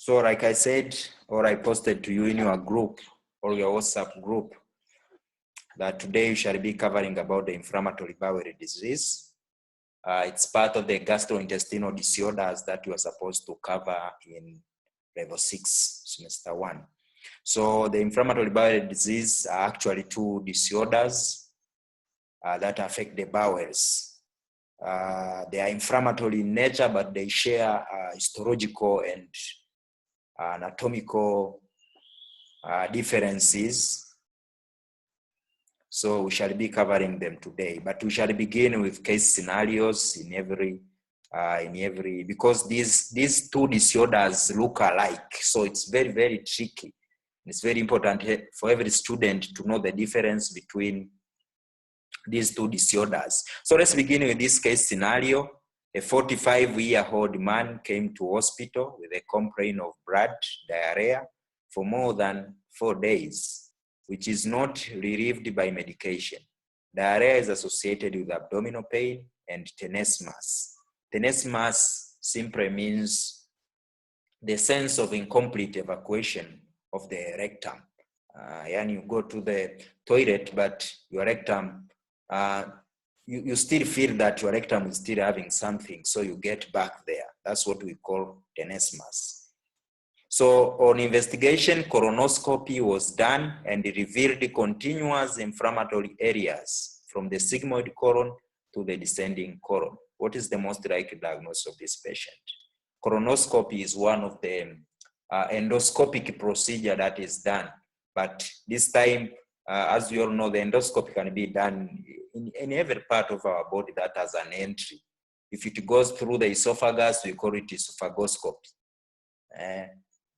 So like I said, or I posted to you in your group or your WhatsApp group, that today we shall be covering about the inflammatory bowel disease. It's part of the gastrointestinal disorders that you are supposed to cover in level 6, semester 1. So the inflammatory bowel disease are actually two disorders that affect the bowels. They are inflammatory in nature, but they share histological and anatomical differences. So we shall be covering them today, but we shall begin with case scenarios in every because these two disorders look alike. So it's very, very tricky. It's very important for every student to know the difference between these two disorders. So let's begin with this case scenario. A 45-year-old man came to hospital with a complaint of blood diarrhea for more than 4 days, which is not relieved by medication. Diarrhea is associated with abdominal pain and tenesmus. Tenesmus simply means the sense of incomplete evacuation of the rectum. And you go to the toilet, but your rectum, you still feel that your rectum is still having something, so you get back there. That's what we call tenesmus. So on investigation, colonoscopy was done and revealed continuous inflammatory areas from the sigmoid colon to the descending colon. What is the most likely diagnosis of this patient? Colonoscopy is one of the endoscopic procedure that is done, but this time, as you all know, the endoscopy can be done in every part of our body that has an entry. If it goes through the esophagus, we call it esophagoscopy.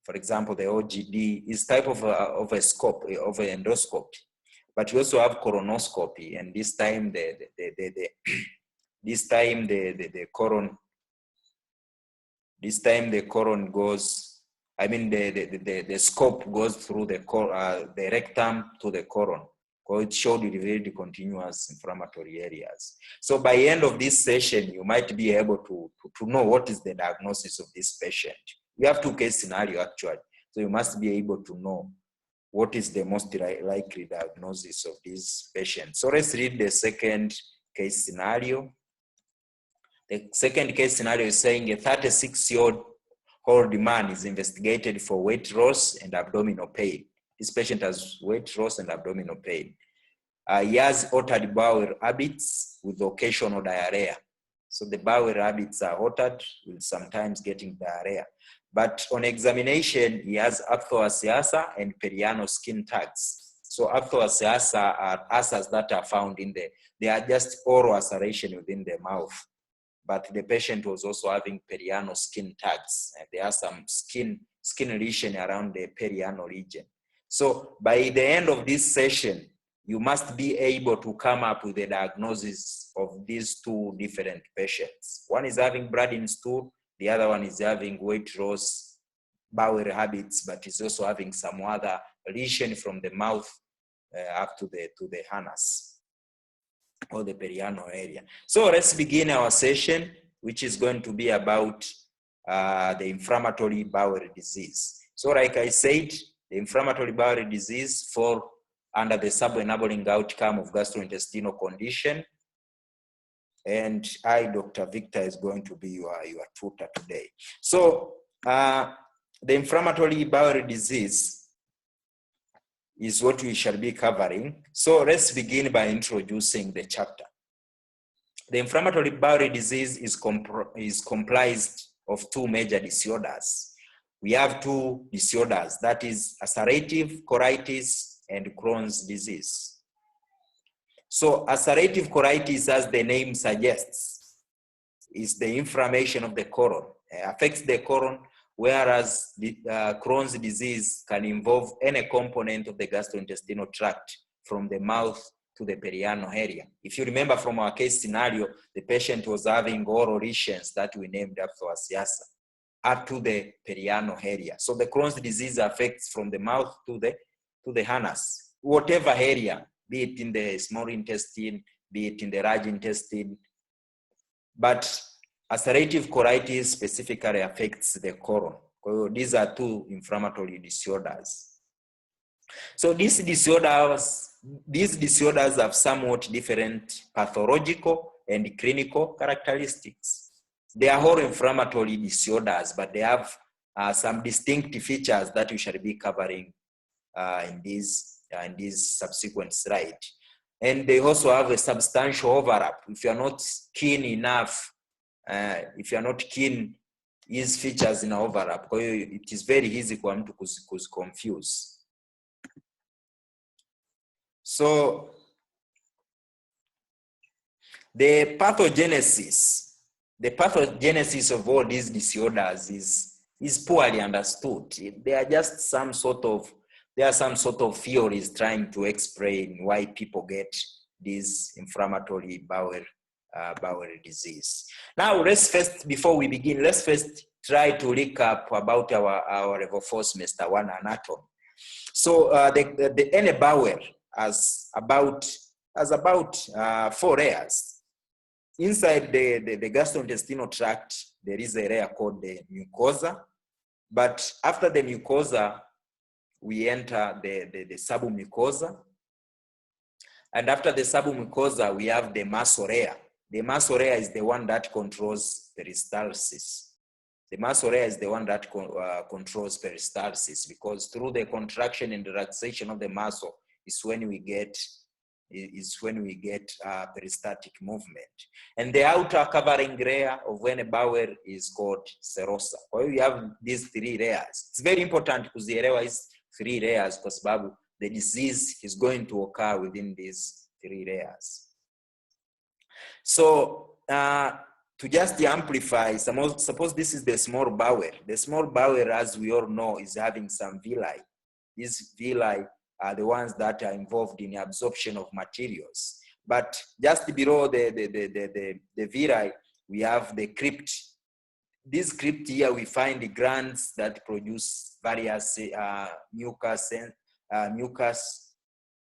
For example, the OGD is type of a scope, of an endoscopy. But we also have colonoscopy, and this time the colon goes, I mean the scope goes through the rectum to the colon, because it showed revealed continuous inflammatory areas. So by the end of this session, you might be able to know what is the diagnosis of this patient. We have two case scenarios actually, so you must be able to know what is the most likely diagnosis of this patient. So let's read the second case scenario. The second case scenario is saying a 36-year-old man is investigated for weight loss and abdominal pain. This patient has weight loss and abdominal pain. He has altered bowel habits with occasional diarrhea. So the bowel habits are altered with sometimes getting diarrhea. But on examination, he has aphthous and perianal skin tags. So aphthous are ulcers that are found in they are just oral ulceration within the mouth. But the patient was also having perianal skin tags, and there are some skin lesion around the perianal region. So by the end of this session, you must be able to come up with a diagnosis of these two different patients. One is having blood in stool, the other one is having weight loss, bowel habits, but is also having some other lesion from the mouth up to the anus or the perianal area. So let's begin our session, which is going to be about the inflammatory bowel disease. So like I said, the inflammatory bowel disease fall under the sub-enabling outcome of gastrointestinal condition. And I, Dr. Victor, is going to be your tutor today. So the inflammatory bowel disease is what we shall be covering. So let's begin by introducing the chapter. The inflammatory bowel disease is comprised of two major disorders. We have two disorders, that is ulcerative colitis and Crohn's disease. So ulcerative colitis, as the name suggests, is the inflammation of the colon. It affects the colon, whereas the Crohn's disease can involve any component of the gastrointestinal tract from the mouth to the perianal area. If you remember from our case scenario, the patient was having oral lesions that we named aphthous up to the perianal area. So the Crohn's disease affects from the mouth to the anus, whatever area, be it in the small intestine, be it in the large intestine. But ulcerative colitis specifically affects the colon. Kwa hiyo these are two inflammatory disorders. So these disorders have somewhat different pathological and clinical characteristics. They are all inflammatory disorders, but they have some distinct features that we shall be covering in this subsequent slide. And they also have a substantial overlap. If you are not keen enough, these features in overlap, it is very easy for them to confuse. So the pathogenesis of all these disorders is poorly understood. There are some sort of theories trying to explain why people get this inflammatory bowel disease. Now, before we begin, let's first try to recap about our level 4 semester 1 anatomy. So the bowel has about 4 layers. Inside the gastrointestinal tract, there is a layer called the mucosa. But after the mucosa, we enter the submucosa. And after the submucosa, we have the muscle layer. The muscle layer is the one that controls peristalsis. The muscle layer is the one that controls peristalsis, because through the contraction and relaxation of the muscle is when we get peristaltic movement. And the outer covering layer of when a bowel is called serosa. So you have these 3 layers. It's very important kuzielewa these 3 layers kwa sababu the disease is going to occur within these 3 layers. So to just amplify, suppose this is the small bowel. The small bowel, as we all know, is having some villi. These villi are the ones that are involved in the absorption of materials. But just below the villi, we have the crypt. This crypt here, we find the glands that produce various mucus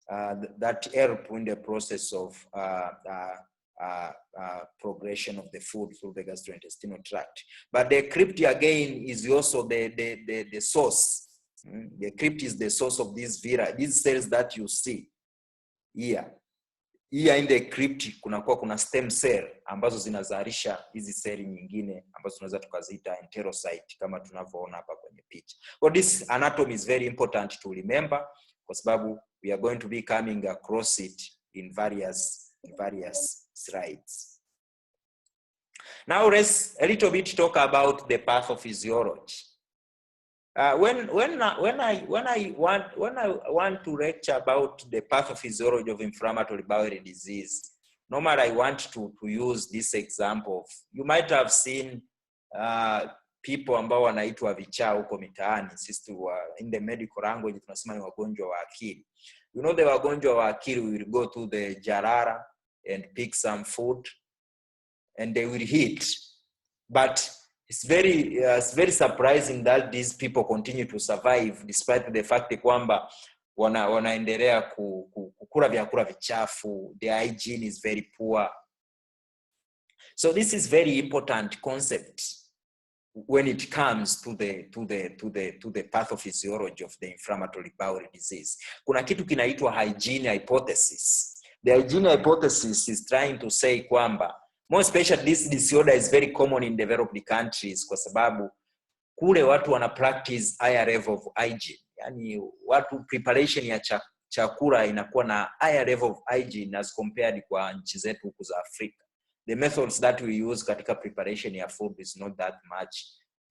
that help in the process of progression of the food through the gastrointestinal tract. But the crypt again is also the source. The crypt is the source of these villi, these cells that you see here. Here in the crypt kuna stem cell ambazo zinazalisha hizi seli nyingine ambazo tunaweza tukaziita enterocyte kama tunavyoona hapa kwenye picha. So this anatomy is very important to remember kwa sababu we are going to be coming across it in various slides. Now let's a little bit talk about the pathophysiology. When I want to lecture about the pathophysiology of inflammatory bowel disease, normally I want to use this example. You might have seen people ambao wanaitwa vichaa huko mitaani. Sisi in the medical language tunasema ni wagonjwa wa akili. You know, the wagonjwa wa akili will go to the jarara and pick some food and they will eat. But it's very surprising that these people continue to survive despite the fact kwamba wanaendelea kukula vyakula vichafu. Their hygiene is very poor. So this is very important concept when it comes to the pathophysiology of the inflammatory bowel disease. Kuna kitu kinaitwa hygiene hypothesis. The hygiene hypothesis is trying to say kwamba more especially this disorder is very common in developed countries kwa sababu kule watu wana practice higher level of hygiene. Yani watu preparation ya chakula inakuwa na higher level of hygiene as compared kwa nchi zetu huku za Afrika. The methods that we use katika preparation ya food is not that much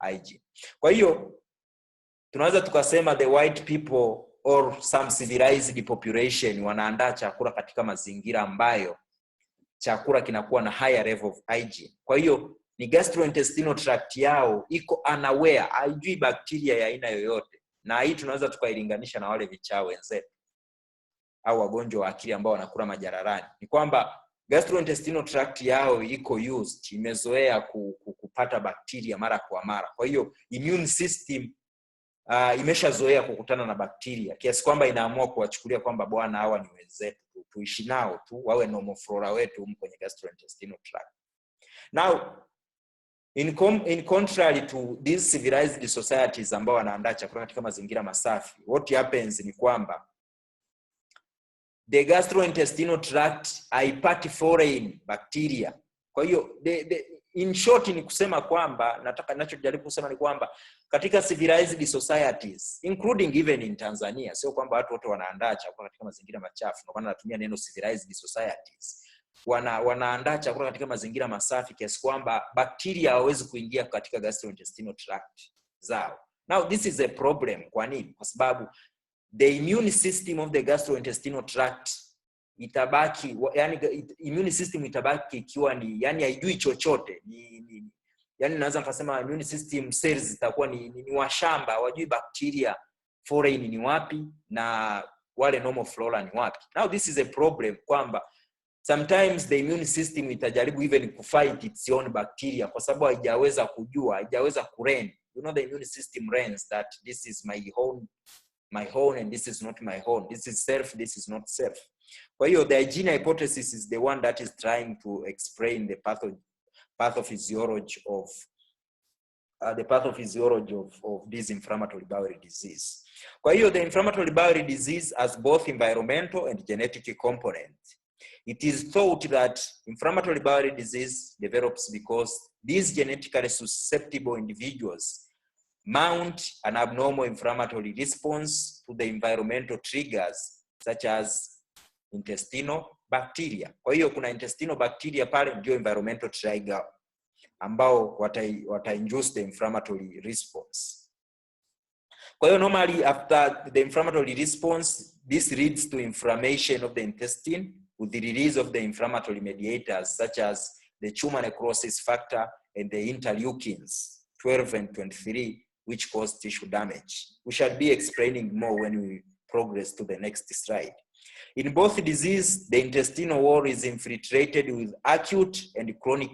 hygiene. Kwa hiyo tunaweza tukasema the white people or some civilized population wanaandaa chakula katika mazingira ambayo chakula kinakuwa na higher level of hygiene. Kwa hiyo ni gastrointestinal tract yao iko unaware, haijui bakteria ya aina yoyote. Na hii tunaweza tukailinganisha na wale vichaa wenzetu au wagonjwa wa akili ambao wanakula majararani. Ni kwamba gastrointestinal tract yao iko used, imezoea kupata bakteria mara kwa mara. Kwa hiyo immune system imeshazoea kukutana na bakteria kiasi kwamba inaamua kuwachukulia kwamba bwana hawa ni wenzetu, tuishi nao tu, wawe normal flora wetu kwenye gastrointestinal tract. Now In contrary to these civilized societies ambao wanaandaa chakula katika mazingira masafi, what happens ni kwamba the gastrointestinal tract haipati foreign bacteria. Kwa hiyo in short ni kusema kwamba ninachojaribu kusema ni kwamba katika civilized societies, including even in Tanzania, sio kwamba watu wote wanaandaa chakula katika mazingira machafu, kwa maana natumia neno civilized societies, wanaandaa chakula katika mazingira masafi kiasi kwamba bacteria hawawezi kuingia katika gastrointestinal tract zao. Now this is a problem. Kwa nini? Kwa sababu the immune system of the gastrointestinal tract itabaki, yani immune system itabaki ikiwa ni yani haijui chochote, yani naweza nikasema immune system cells zitakuwa ni washamba, wajui bacteria foreign ni wapi na wale normal flora ni wapi. Now this is a problem kwamba sometimes the immune system itajaribu even kufight its own bacteria kwa sababu haijaweza kujua, haijaweza kulearn. You know, the immune system learns that this is my own and this is not my own. This is self, this is not self. Kwa hiyo the hygiene hypothesis is the one that is trying to explain the pathophysiology of this inflammatory bowel disease. Kwa hiyo the inflammatory bowel disease has both environmental and genetic components. It is thought that inflammatory bowel disease develops because these genetically susceptible individuals mount an abnormal inflammatory response to the environmental triggers such as intestinal bacteria. Kwa hiyo kuna intestinal bacteria pale ndio environmental trigger ambao wata-induce the inflammatory response. Kwa hiyo normally after the inflammatory response, this leads to inflammation of the intestine with the release of the inflammatory mediators such as the tumor necrosis factor and the interleukins 12 and 23, which cause tissue damage. We shall be explaining more when we progress to the next slide. In both diseases, the intestinal wall is infiltrated with acute and chronic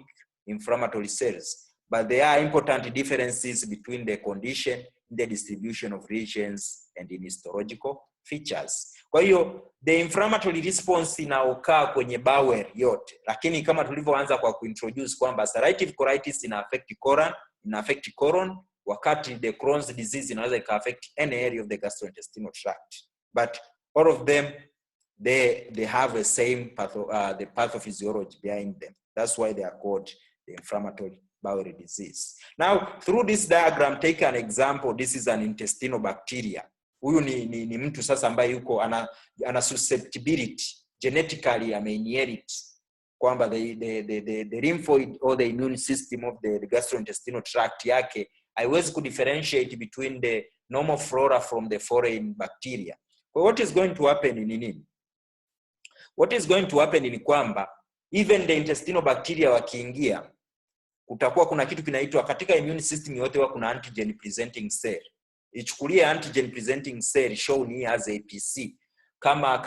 inflammatory cells, but there are important differences between the condition, the distribution of regions, and in histological features. Kwa hiyo the inflammatory response inaokaa kwenye bowel yote, lakini kama tulivyoanza kwa kuintroduce kwamba ulcerative colitis ina affect colon, wakati the Crohn's disease inaweza affect any area of the gastrointestinal tract. But all of them, they have the same the pathophysiology behind them. That's why they are called the inflammatory bowel disease. Now, through this diagram, take an example. This is an intestinal bacteria. Huyu ni mtu sasa ambaye yuko ana susceptibility genetically, ameinherit kwamba the lymphoid or the immune system of the gastrointestinal tract yake haiwezi kudifferentiate between the normal flora from the foreign bacteria. But what is going to happen ni nini? What is going to happen ni kwamba even the intestinal bacteria wakiingia, kutakuwa kuna kitu kinaitwa katika immune system yote kuna antigen presenting cell. Ichukulie antigen presenting cell shown as APC. Kama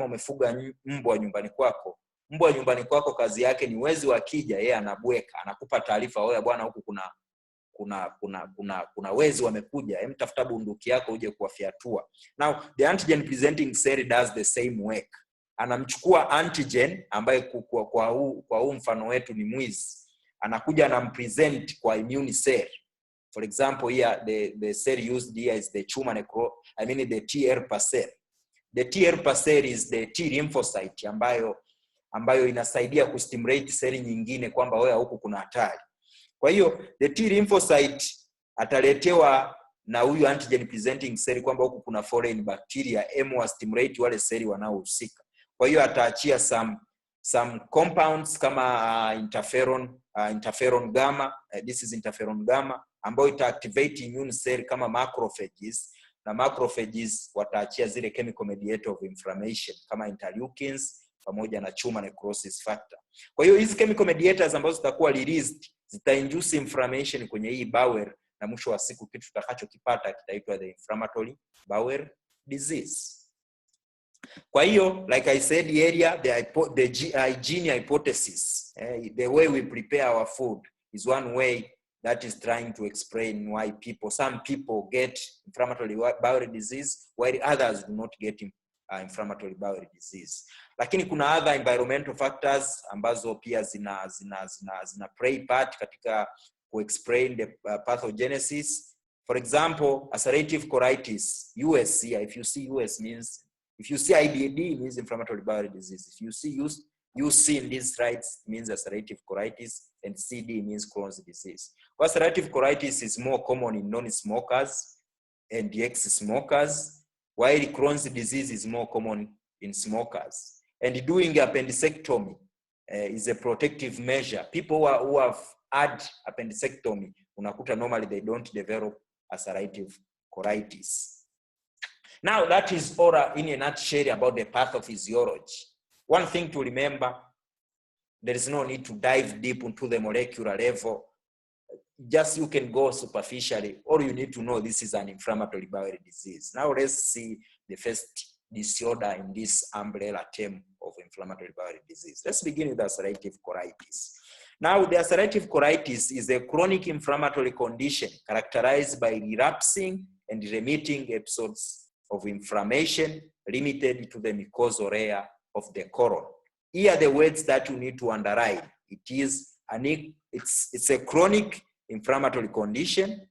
umefuga mbwa nyumbani kwako. Mbwa nyumbani kwako kazi yake ni wezi wakija yeye anabweka, anakupa taarifa, wewe bwana huku kuna wezi wamekuja, hem tafuta bunduki yako uje kuwafyatua. Now the antigen presenting cell does the same work. Anamchukua antigen ambaye kwa huu mfano wetu ni mwizi, anakuja anampresent kwa immune cell. For example, here the cell used here is the tumor necrosis, the T helper cell. The T helper cell is the T lymphocyte ambayo inasaidia kustimulate cell nyingine kwamba wewe huku kuna hatari. Kwa hiyo the T lymphocyte ataletewa na huyu antigen presenting cell kwamba huku kuna foreign bacteria, wa stimulate wale cell wanaohusika. Kwa hiyo ataachia some compounds kama interferon gamma, this is interferon gamma, ambayo ita activate immune cell kama macrophages, na macrophages wataachia zile chemical mediator of inflammation kama interleukins pamoja na tumor necrosis factor. Kwa hiyo hizi chemical mediators ambazo zitakuwa released zita-induce inflammation kwenye hii bowel, na mwisho wa siku kitu tutakachokipata kitaitwa the inflammatory bowel disease. Kwa hiyo, like I said earlier, the hygiene hypothesis, the way we prepare our food is one way that is trying to explain why some people get inflammatory bowel disease while others do not get inflammatory bowel disease. Lakini kuna other environmental factors ambazo pia zina play part katika explain the pathogenesis. For example, ulcerative colitis, US here, if you see US means, if you see IBD means inflammatory bowel disease. If you see UC in these slides means ulcerative colitis, and CD means Crohn's disease. Ulcerative colitis is more common in non-smokers and ex-smokers, while Crohn's disease is more common in smokers. And doing appendectomy is a protective measure. People who have had appendectomy, unakuta normally they don't develop ulcerative colitis. Now that is all in a nutshell about the pathophysiology. One thing to remember, there is no need to dive deep into the molecular level. Just you can go superficially. All you need to know, this is an inflammatory bowel disease. Now let's see the first disorder in this umbrella term of inflammatory bowel disease. Let's begin with ulcerative colitis. Now, the ulcerative colitis is a chronic inflammatory condition characterized by relapsing and remitting episodes of inflammation limited to the mucosal layer of the colon. Here are the words that you need to underline. It's a chronic inflammatory condition.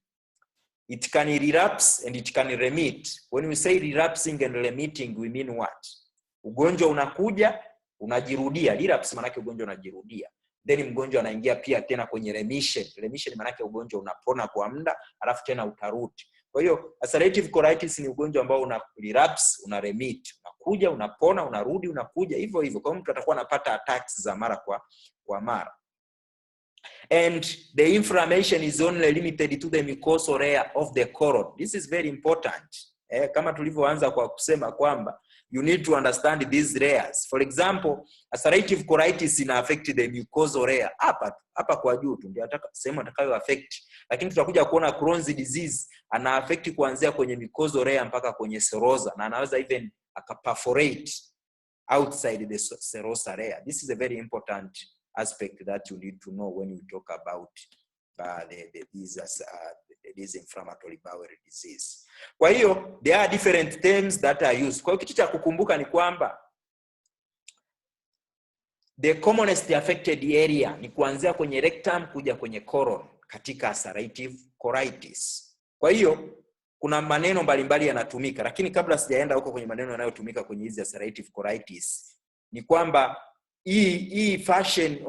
It can relapse and it can remit. When we say relapsing and remitting, we mean what? Ugonjwa unakuja, unajirudia. Relapse manake ugonjwa unajirudia. Then mgonjwa anaingia pia tena kwenye remission. Remission manake ugonjwa unapona kwa muda, alafu tena utarudi. Kwa hiyo ulcerative colitis ni ugonjwa ambao una relapse, una remit. Unakuja, unapona, unarudi, unakuja, hivyo hivyo. Kwa hiyo mtu atakuwa anapata attacks za mara kwa mara. And the inflammation is only limited to the mucosal layer of the colon. This is very important. Kama tulivyoanza kwa kusema kwamba you need to understand these layers. For example, ulcerative colitis ina affect the mucosal layer. Hapa kwa juu tu ndio sehemu atakayo affect. Lakini tutakuja kuona Crohn's disease ana affect kuanzia kwenye mucosal layer mpaka kwenye serosa, na anaweza even akaperforate outside the serosa layer. This is a very important aspect that you need to know when you talk about this inflammatory bowel disease. Kwa hiyo there are different terms that are used. Kwa hiyo kitu cha kukumbuka ni kwamba the commonest affected area ni kuanzia kwenye rectum kuja kwenye colon katika ulcerative colitis. Kwa hiyo kuna maneno mbalimbali yanatumika, lakini kabla sijaenda huko kwenye maneno yanayotumika kwenye hizi ulcerative colitis, ni kwamba hii fashion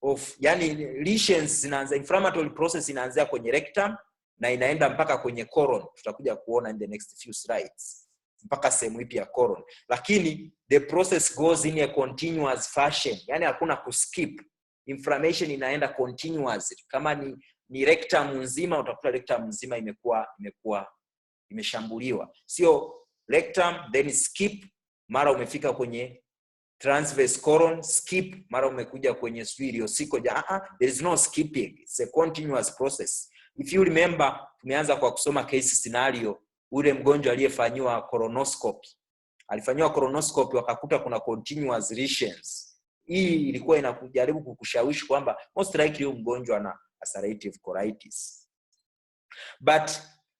of yani lesions zinaanza, inflammatory process inaanzia kwenye rectum na inaenda mpaka kwenye colon. Tutakuja kuona in the next few slides mpaka sehemu ipi ya colon. Lakini the process goes in a continuous fashion. Yani hakuna kuskip. Inflammation inaenda continuously. Kama ni rectum nzima, utakuta rectum nzima imeshambuliwa. Sio rectum then skip mara umefika kwenye transverse colon, skip mara umekuja kwenye iliosikoja. There is no skipping. It's a continuous process. If you remember, tumeanza kwa kusoma case scenario, ule mgonjwa aliyefanywa colonoscopy. Alifanywa colonoscopy wakakuta kuna continuous lesions. Hii ilikuwa inakujaribu kukushawishi kwamba most likely huyu mgonjwa ana ulcerative colitis. But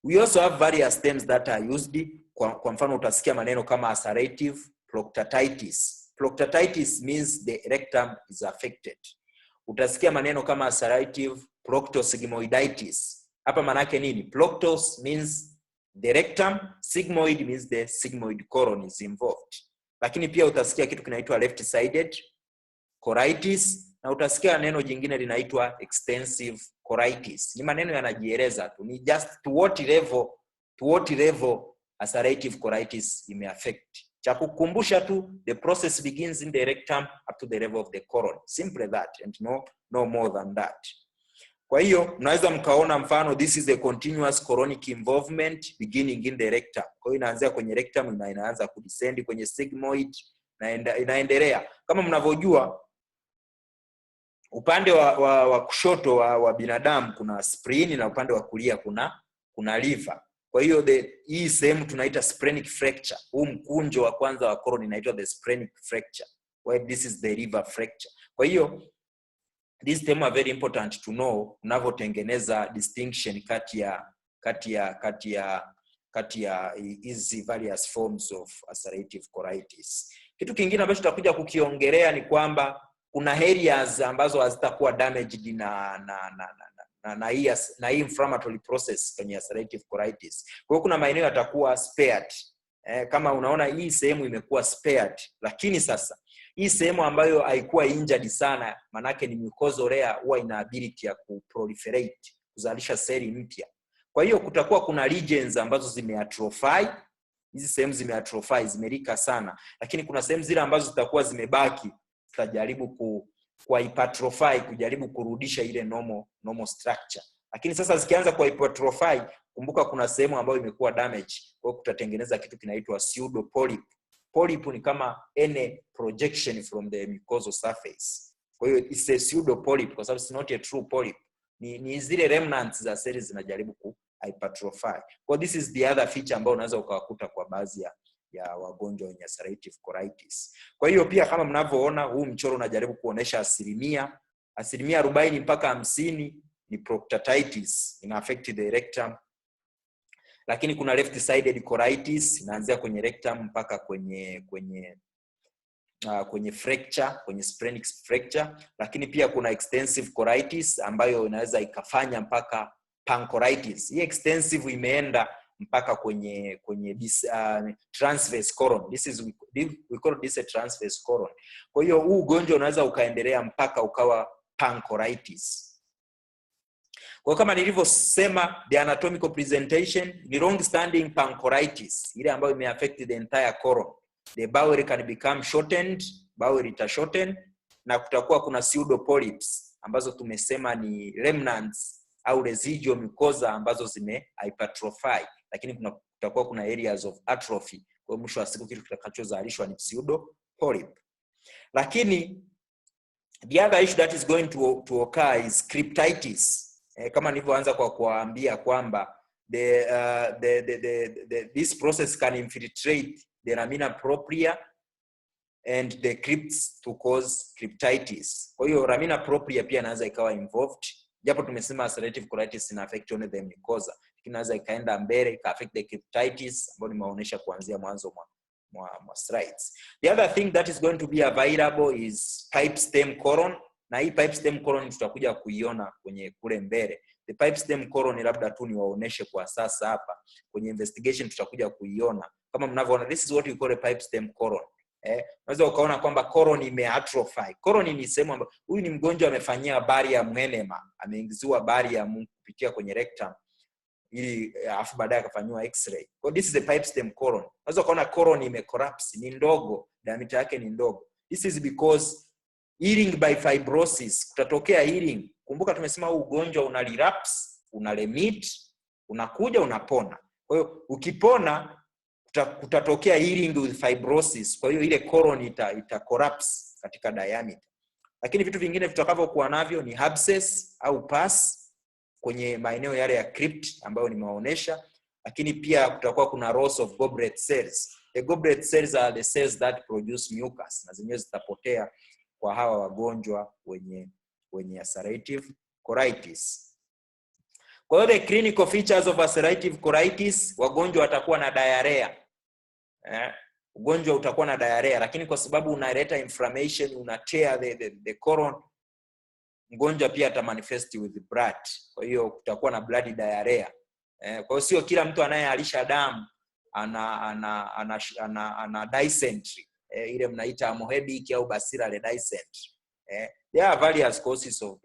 we also have various terms that are used. Kwa mfano utasikia maneno kama ulcerative proctitis. Proctitis means the rectum is affected. Utasikia maneno kama ulcerative proctosigmoiditis. Hapa manake nini? Proctos means the rectum, sigmoid means the sigmoid colon is involved. Lakini pia utasikia kitu kinaitwa left-sided colitis, na utasikia neno jingine linaitwa extensive colitis. Ni maneno yanajieleza tu, ni just to what level ulcerative colitis ime affect. Cha kukumbusha tu, the process begins in the rectum up to the level of the colon. Simple that, and no more than that. Kwa hiyo mnaweza mkaona mfano, this is a continuous colonic involvement beginning in the rectum. Kwa hiyo inaanzia kwenye rectum na inaanza kudescend kwenye sigmoid na inaendelea. Kama mnavyojua, upande wa kushoto wa binadamu kuna spleen na upande wa kulia kuna liver. Kwa hiyo hii sehemu tunaita splenic fracture. Huu mkunjo wa kwanza wa colon inaitwa the splenic fracture, while this is the liver fracture. Kwa hiyo these terms are very important to know unavyotengeneza distinction kati ya kati ya hizi various forms of ulcerative colitis. Kitu kingine ambacho tutakuja kukiongelea ni kwamba kuna areas ambazo hazitakuwa damaged na hii inflammatory process kwenye ulcerative colitis. Kwa hiyo kuna maeneo yatakuwa spared. Kama unaona hii sehemu imekuwa spared, lakini sasa hii sehemu ambayo haikuwa injured sana, manake ni mucosal layer, huwa ina ability ya kuproliferate, kuzalisha seli mpya. Kwa hiyo kutakuwa kuna regions ambazo zimeatrophy. Hizi sehemu zimeatrophy, zimerika sana, lakini kuna sehemu zile ambazo zitakuwa zimebaki, tutajaribu ku hypertrophy, kujaribu kurudisha ile normal structure. Lakini sasa zikianza ku hypertrophy, kumbuka kuna sehemu ambayo imekuwa damage, kwa hiyo tutatengeneza kitu kinaitwa pseudo polyp. Polyp ni kama any projection from the mucosal surface. Kwa hiyo it's a pseudo polyp kwa sababu it's not a true polyp. Ni zile remnants za cells zinajaribu ku hypertrophy. Kwa this is the other feature ambayo unaweza ukawakuta kwa baadhi ya wagonjwa wenye ulcerative colitis. Kwa hiyo pia kama mnavyoona huu mchoro unajaribu kuonesha asilimia 40 mpaka 50 ni proctitis, ina affect the rectum. Lakini kuna left sided colitis inaanzia kwenye rectum mpaka kwenye fracture, kwenye splenic fracture. Lakini pia kuna extensive colitis ambayo inaweza ikafanya mpaka pancreatitis. Hii extensive imeenda mpaka kwenye transverse colon. We call this a transverse colon. Kwa hiyo huu ugonjwa unaweza ukaendelea mpaka ukawa pancreatitis. Kwa kama nilivyosema, the anatomical presentation ni long standing pancreatitis, ile ambayo imeaffect the entire colon. The bowel can become shortened, bowel ita shorten, na kutakuwa kuna pseudo polyps ambazo tumesema ni remnants au residual mucosa ambazo zime hypertrophy, lakini kutakuwa kuna areas of atrophy. Kwa mwisho wa siku kitu kitakachozalishwa ni pseudo polyp. Lakini the other issue that is going to occur is cryptitis. Kama nilivyoanza kwa kuambia kwamba this process can infiltrate the lamina propria and the crypts to cause cryptitis. Kwa hiyo lamina propria pia inaweza ikawa involved. Japo tumesema ulcerative colitis ina affect only the mucosa, lakini inaweza ikaenda mbele ka affect the cryptitis ambayo nimeonyesha kuanzia mwanzo mwa slides. The other thing that is going to be available is pipe stem colon, na hii pipe stem colon tutakuja kuiona kwenye kule mbele. The pipe stem colon labda tu niwaoneshe kwa sasa hapa. Kwenye investigation tutakuja kuiona. Kama mnavyoona, this is what we call a pipe stem colon. Unaweza ukaona kwamba colon imeatrophy. Colon ni sehemu ambayo huyu ni mgonjwa amefanyia barium enema, ameingiziwa barium kupitia kwenye rectum ili afu baadaye akafanywa x-ray. So this is the pipe stem colon. Unaweza ukaona colon imecollapse, ni ndogo, diameter yake ni ndogo. This is because healing by fibrosis, kutatokea healing. Kumbuka tumesema huu ugonjwa una relapse, una remit, unakuja unapona. Kwa hiyo ukipona kutatokea healing with fibrosis. Kwa hiyo ile colon ita collapse katika diameter. Lakini vitu vingine vitakavyokuwa navyo ni abscess au pus kwenye maeneo yale ya crypt ambayo nimewaonesha. Lakini pia kutakuwa kuna loss of goblet cells. The goblet cells are the cells that produce mucus, na zenyewe zitapotea kwa hawa wagonjwa wenye ulcerative colitis. Kwa hiyo the clinical features of ulcerative colitis, wagonjwa watakuwa na diarrhea. Ugonjwa utakuwa na diarrhea, lakini kwa sababu unaleta inflammation, una tear the colon, mgonjwa pia atamanifest with blood. Kwa hiyo kutakuwa na blood diarrhea. Kwa hiyo sio kila mtu anayealisha damu ana dysentery. Ile mnaita amoebic au bacillary dysentery. There are various causes of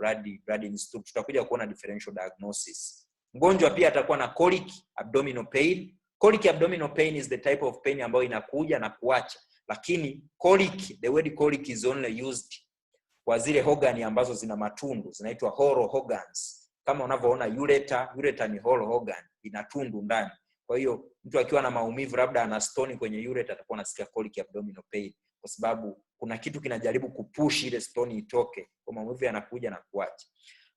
blood institute. Tutakuja kuona differential diagnosis. Mgonjwa pia atakuwa na colic abdominal pain. Colic abdominal pain is the type of pain ambayo inakuja na kuacha. Lakini colic, the word colic is only used kwa zile organ ambazo zina matundu, zinaitwa hollow organs. Kama unavyoona ureter ni hollow organ, ina tundu ndani. Kwa hiyo mtu akiwa na maumivu labda ana stone kwenye ureter atakuwa anasikia colic abdominal pain kwa sababu kuna kitu kinajaribu kupush ile stone itoke. Kwa maumivu yanakuja na kuacha.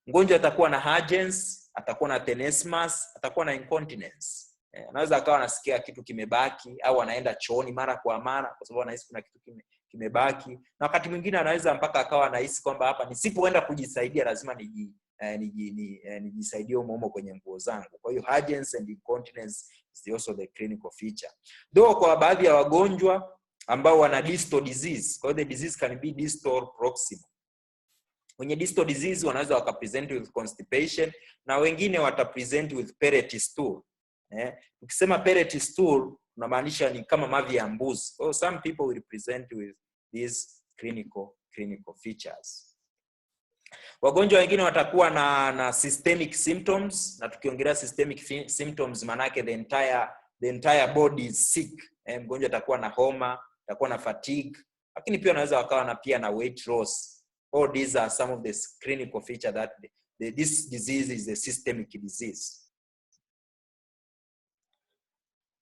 Mgonjwa atakuwa na urgency, atakuwa na tenesmus, atakuwa na incontinence. Anaweza akawa anasikia kitu kimebaki au anaenda chooni mara kwa mara kwa sababu anahisi kuna kitu kimebaki. Na wakati mwingine anaweza mpaka akawa anahisi kwamba hapa nisipoenda kujisaidia lazima nijisaidie umo kwenye nguo zangu. Kwa hiyo urgency and incontinence is also the clinical feature. Though kwa baadhi ya wagonjwa ambao wana distal disease, kwa hiyo the disease can be distal proximal. Wenye distal disease wanaweza wakapresent with constipation, na wengine watapresent with Pellets stool. Ukisema Pellets stool tunamaanisha ni kama mavi ya mbuzi. So some people will present with these clinical features. Wagonjwa wengine watakuwa na systemic symptoms, na tukiongelea systemic symptoms manake the entire body is sick. Mgonjwa atakuwa na homa, atakuwa na fatigue, lakini pia anaweza wakawa pia na weight loss. All these are some of the clinical features that this disease is a systemic disease.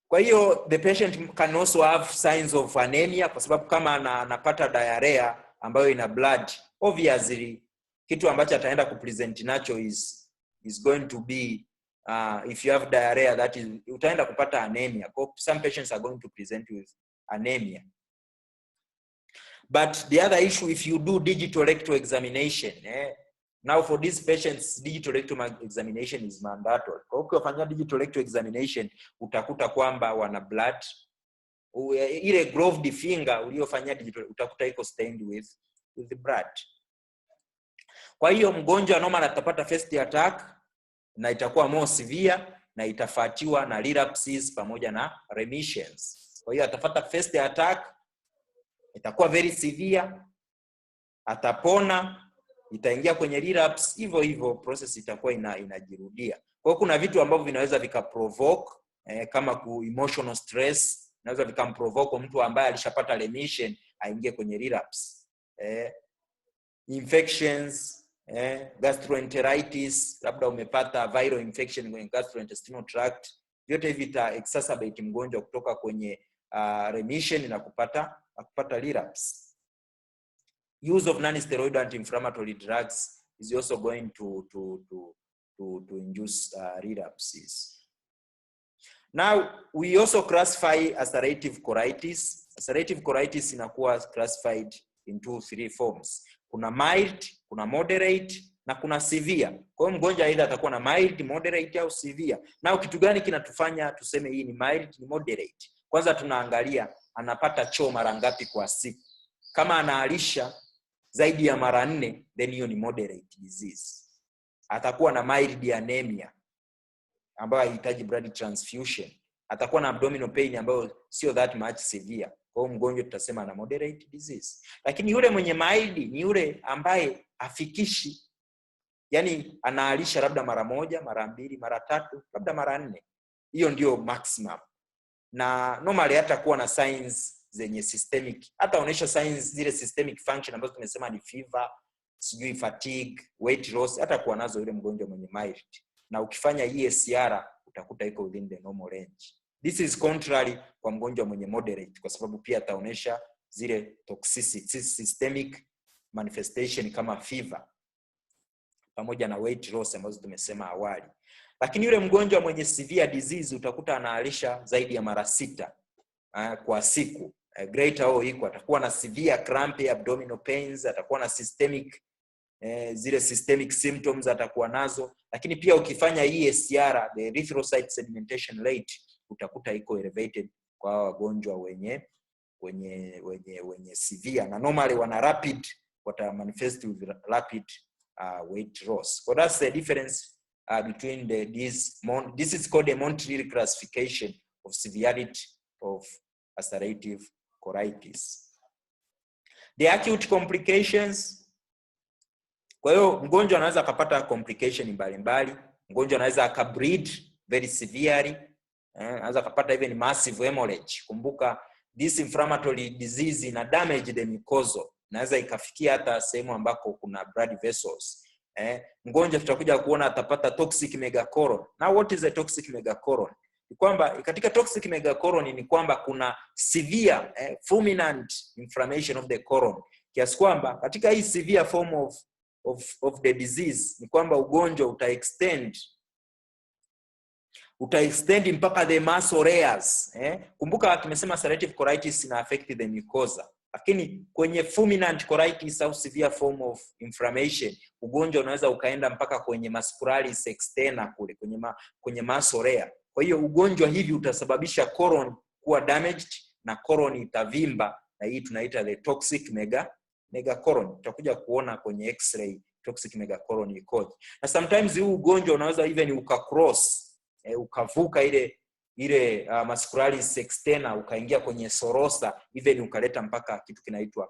Kwa hiyo the patient can also have signs of anemia, kwa sababu kama anapata diarrhea ambayo ina blood, obviously kitu ambacho ataenda kupresent nacho is going to be if you have diarrhea, that is utaenda kupata anemia. Some patients are going to present with anemia. But the other issue, if you do digital rectal examination, now for these patients digital rectal examination is mandatory. Kwa hiyo ukifanya digital rectal examination utakuta kwamba wana blood, ile gloved finger uliyofanyia digital utakuta iko stained with the blood. Kwa hiyo mgonjwa normal atapata first attack na itakuwa more severe, na itafuatiwa na relapses pamoja na remissions. Kwa hiyo atapata first attack, itakuwa very severe, atapona, itaingia kwenye relapse, hivyo process itakuwa inajirudia. Kwa hiyo kuna vitu ambavyo vinaweza vikaprovoke kama emotional stress, naweza vikamprovoke mtu ambaye alishapata remission aingie kwenye relapse. Infections, gastroenteritis, labda umepata viral infection kwenye gastrointestinal tract, vyote hivi vita exacerbate mgonjwa kutoka kwenye remission na kupata relapse. Use of non-steroidal anti-inflammatory drugs is also going to induce relapses. Now we also classify ulcerative colitis. Ulcerative colitis inakuwa classified in 2-3 forms. Kuna mild, kuna moderate, na kuna severe. Kwa hiyo mgonjwa aidha atakuwa na mild, moderate au severe. Na kitu gani kinatufanya tuseme hii ni mild, ni moderate? Kwanza tunaangalia anapata choo mara ngapi kwa siku. Kama anaalisha zaidi ya mara 4, then hiyo ni moderate disease. Atakuwa na mild anemia ambayo inahitaji blood transfusion. Atakuwa na abdominal pain ambayo sio that much severe. Kwa hiyo mgonjwa tutasema ana moderate disease. Lakini yule mwenye mild ni yule ambaye afikishi, yani anaalisha labda mara 1, mara 2, mara 3, labda mara 4. Hiyo ndio maximum. Na normally hata kuwa na signs zenye systemic, hata onyesha signs zile systemic function ambazo tumesema ni fever, sijui fatigue, weight loss, hata kuwa nazo yule mgonjwa mwenye mild. Na ukifanya ESR utakuta iko within the normal range. This is contrary kwa mgonjwa mwenye moderate, kwa sababu pia ataonesha zile toxicity, systemic manifestation kama fever pamoja na weight loss ambazo tumesema awali. Lakini yule mgonjwa mwenye severe disease utakuta anaalisha zaidi ya mara 6 kwa siku. Greater or equal, atakuwa na severe crampy abdominal pains, atakuwa na systemic zile systemic symptoms atakuwa nazo. Lakini pia ukifanya ESR, the erythrocyte sedimentation rate, utakuta iko elevated kwa wagonjwa wenye severe, na normally wana rapid, wata manifest with rapid weight loss. So that's the difference between this is called a Montreal classification of severity of ulcerative colitis. The acute complications. Kwa hiyo mgonjwa anaweza akapata complication mbalimbali. Mgonjwa anaweza akableed very severely, anaweza akapata even massive hemorrhage. Kumbuka this inflammatory disease ina damage the mucosa, naweza ikafikia hata sehemu ambako kuna blood vessels. Mgonjwa tutakuja kuona atapata toxic megacolon. Now what is a toxic megacolon? Ni kwamba katika toxic megacolon ni kwamba kuna severe fulminant inflammation of the colon, kiasi kwamba katika hii severe form of the disease ni kwamba ugonjwa utaextend mpaka the muscle layers. Kumbuka tumesema ulcerative colitis ina affect the mucosa, Lakini kwenye fulminant colitis au severe form of inflammation, ugonjwa unaweza ukaenda mpaka kwenye muscularis externa kule kwenye muscle. Kwa hiyo ugonjwa hivi utasababisha colon kuwa damaged na colon itavimba, na hii tunaita the toxic megacolon. Tutakuja kuona kwenye x-ray toxic megacolon ikoje. Na sometimes huu ugonjwa unaweza even ukacross, ukavuka ile muscularis externa ukaingia kwenye sorosa, even ukaleta mpaka kitu kinaitwa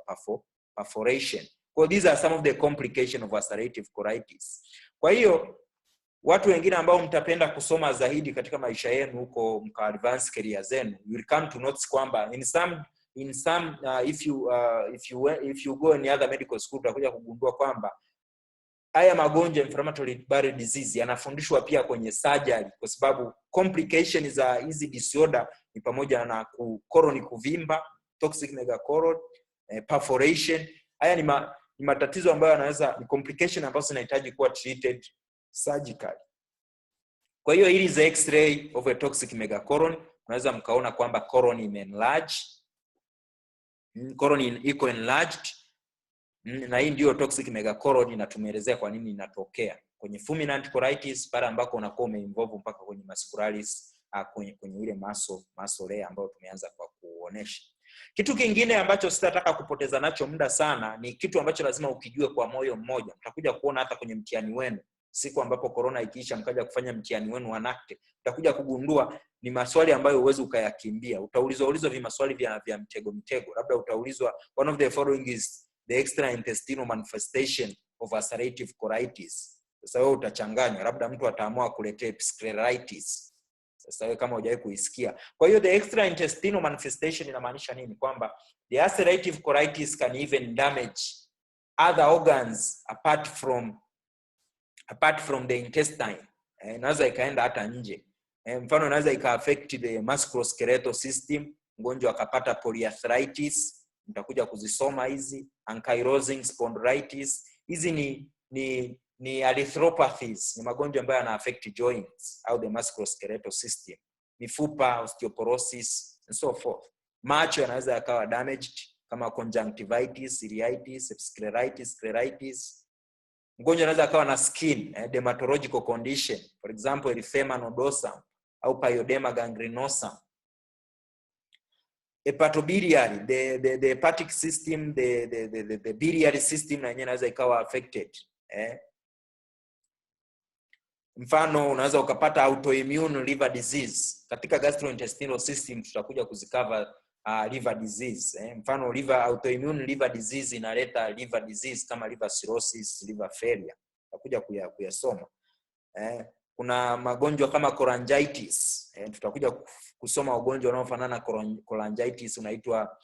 perforation. So these are some of the complications of ulcerative colitis. Kwa hiyo watu wengine ambao mtapenda kusoma zaidi katika maisha yenu huko mka advance career zenu, you will come to notice kwamba in some if you go in other medical school utakuja kugundua kwamba haya magonjwa inflammatory bowel disease yanafundishwa pia kwenye surgery, kwa sababu complications za hizi disorder ni pamoja na colon kuvimba, toxic megacolon, perforation. Haya ni matatizo ambayo yanaweza, ni complication ambazo zinahitaji kuwa treated surgically. Kwa hiyo hili is x-ray of a toxic megacolon. Unaweza mkaona kwamba colon ime-enlarge, colon iko enlarged, na hii ndio toxic megacolon, na tumeelezea kwa nini inatokea kwenye fulminant colitis pale ambako unakuwa umeinvolve mpaka kwenye muscularis, kwenye ile muscle ambayo tumeanza kwa kuonesha. Kitu kingine ambacho sitataka kupoteza nacho muda sana ni kitu ambacho lazima ukijue kwa moyo mmoja. Mtakuja kuona hata kwenye mtihani wenu siku ambapo corona ikiisha mkaja kufanya mtihani wenu wa NACTE, utakuja kugundua ni maswali ambayo uweze ukayakimbia. Utaulizwa maswali vya mtego. Labda utaulizwa one of the following is the extraintestinal manifestation of ulcerative colitis. Sasa wewe utachanganywa, labda mtu ataamua kuletea scleritis. Sasa wewe kama hujawahi kuisikia. Kwa hiyo the extraintestinal manifestation inamaanisha nini? Kwamba the ulcerative colitis can even damage other organs apart from the intestine. Inaweza ikaenda hata nje. Mfano inaweza ika-affect the musculoskeletal system, mgonjwa akapata polyarthritis, mtakuja kuzisoma hizi, ankylosing spondylitis. Hizi ni arthropathies, ni magonjwa ambayo yana-affect joints au the musculoskeletal system, mifupa, osteoporosis and so forth. Macho yanaweza yakawa damaged kama conjunctivitis, iritis, scleritis. Mgonjwa anaweza akawa na skin, dermatological condition, for example erythema nodosum au pyoderma gangrenosum. Hepatobiliary, the hepatic system, the biliary system na yenyewe inaweza ikawa affected. Mfano unaweza ukapata autoimmune liver disease. Katika gastrointestinal system tutakuja kuzikava liver disease. Mfano autoimmune liver disease inaleta liver disease kama liver cirrhosis, liver failure. Tutakuja kuyasoma. Kuna magonjwa kama cholangitis. Tutakuja kusoma ugonjwa unaofanana na cholangitis unaitwa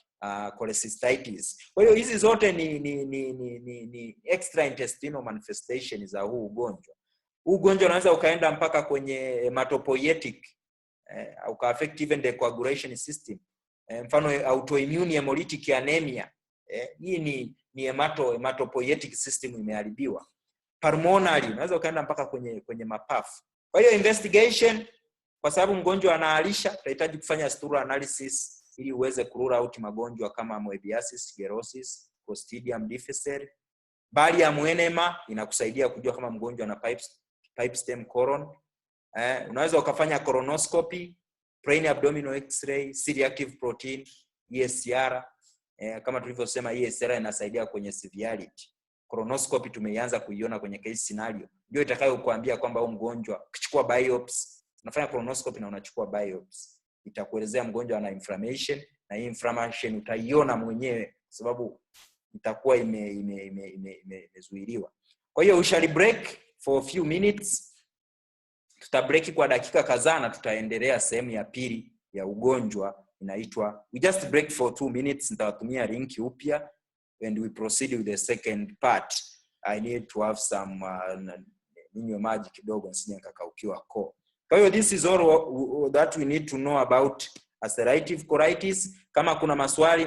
cholecystitis. Kwa hiyo hizi zote ni extraintestinal manifestation za huu ugonjwa. Huu ugonjwa unaweza ukaenda mpaka kwenye hematopoietic, au ka affect even the coagulation system. Mfano autoimmune hemolytic anemia, hii ni hematopoietic system imeharibiwa. Pulmonary unaweza ukaenda mpaka kwenye mapafu. Kwa hiyo investigation, kwa sababu mgonjwa anaalisha, tutahitaji kufanya stool analysis ili uweze kurule out magonjwa kama moebiasis, sclerosis, Clostridium difficile. Barium enema inakusaidia kujua kama mgonjwa ana pipe stem colon. Unaweza ukafanya colonoscopy, plain abdominal x-ray, C-reactive protein, ESR. Kama tulivyosema ESR inasaidia kwenye severity. Colonoscopy tumeianza kuiona kwenye case scenario. Ndio itakayokuambia kwamba huyu mgonjwa, ukichukua biopsy, unafanya colonoscopy na unachukua biopsy, itakuelezea mgonjwa ana inflammation, na hii inflammation utaiona mwenyewe sababu itakuwa imezuiliwa. Kwa hiyo we shall break for a few minutes. Tutabreak kwa dakika kadhaa na tutaendelea sehemu ya pili ya ugonjwa inaitwa, we just break for 2 minutes. Nitawatumia link upya and we proceed with the second part. I need to have some ninywe maji kidogo nisije nikakaukiwa koo. Kwa hiyo this is all that we need to know about ulcerative colitis. Kama kuna maswali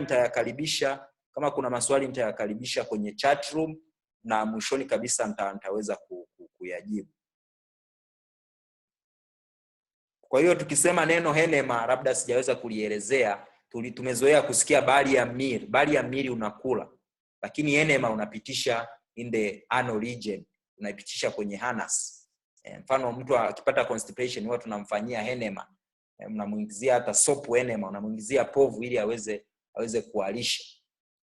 nitayakaribisha kwenye chat room, na mwishoni kabisa nitaweza kuyajibu. Kwa hiyo tukisema neno enema labda sijaweza kulielezea, tumezoea kusikia bali ya meal unakula, lakini enema unapitisha in the anal region, unaipitisha kwenye anus. Mfano mtu akipata constipation huwa tunamfanyia enema, mnamuingizia hata soap enema, unamuingizia povu ili aweze kualisha.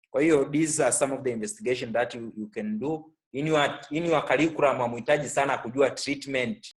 Kwa hiyo these are some of the investigation that you can do in your curriculum. Mhitaji sana kujua treatment